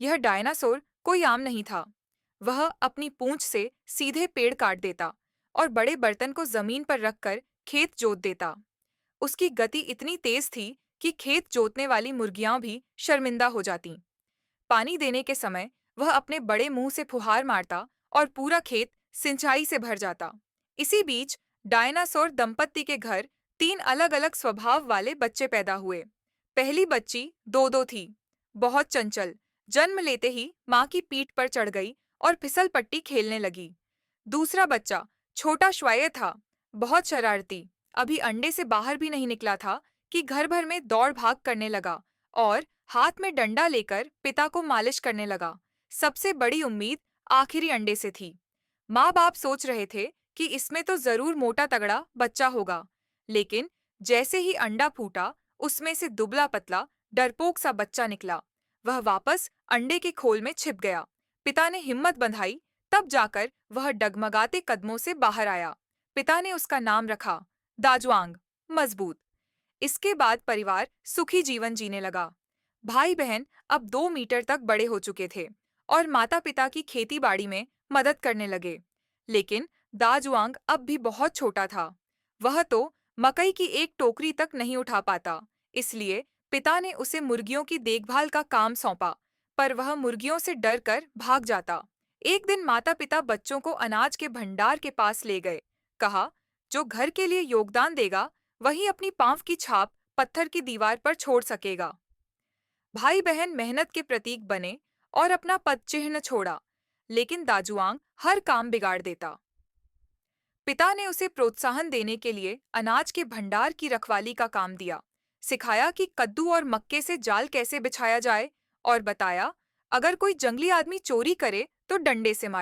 यह डायनासोर कोई आम नहीं था। वह अपनी पूंछ से सीधे पेड़ काट देता और बड़े बर्तन को जमीन पर रखकर खेत जोत देता। उसकी गति इतनी तेज थी कि खेत जोतने वाली मुर्गियां भी शर्मिंदा हो जातीं। पानी देने के समय वह अपने बड़े मुंह से फुहार मारता और पूरा खेत सिंचाई से भर जाता। इसी बीच डायनासोर दंपत्ति के घर तीन अलग-अलग स्वभाव वाले बच्चे पैदा हुए। पहली बच्ची दो थी, बहुत चंचल। जन्म लेते ही माँ की पीठ पर चढ़ गई और फिसल पट्टी खेलने लगी। दूसरा बच्चा छोटा श्वाय था, बहुत शरारती। अभी अंडे से बाहर भी नहीं निकला था कि घर भर में दौड़ भाग करने लगा और हाथ में डंडा लेकर पिता को मालिश करने लगा। सबसे बड़ी उम्मीद आखिरी अंडे से थी। माँ बाप सोच रहे थे कि इसमें तो जरूर मोटा तगड़ा बच्चा होगा, लेकिन जैसे ही अंडा फूटा, उसमें से दुबला पतला डरपोक सा बच्चा निकला। वह वापस अंडे के खोल में छिप गया। पिता ने हिम्मत बंधाई, तब जाकर वह डगमगाते कदमों से बाहर आया। पिता ने उसका नाम रखा दाजुआंग, मजबूत। इसके बाद परिवार सुखी जीवन जीने लगा। भाई बहन अब 2 मीटर तक बड़े हो चुके थे और माता पिता की खेती बाड़ी में मदद करने लगे। लेकिन दाजुआंग अब भी बहुत छोटा था। वह तो मकई की एक टोकरी तक नहीं उठा पाता। इसलिए पिता ने उसे मुर्गियों की देखभाल का काम सौंपा, पर वह मुर्गियों से डर कर भाग जाता। एक दिन माता पिता बच्चों को अनाज के भंडार के पास ले गए। कहा, जो घर के लिए योगदान देगा वही अपनी पांव की छाप पत्थर की दीवार पर छोड़ सकेगा। भाई बहन मेहनत के प्रतीक बने और अपना पद चिन्ह छोड़ा, लेकिन दाजुआंग हर काम बिगाड़ देता। पिता ने उसे प्रोत्साहन देने के लिए अनाज के भंडार की रखवाली का काम दिया, सिखाया कि कद्दू और मक्के से जाल कैसे बिछाया जाए और बताया, अगर कोई जंगली आदमी चोरी करे तो डंडे से मारे।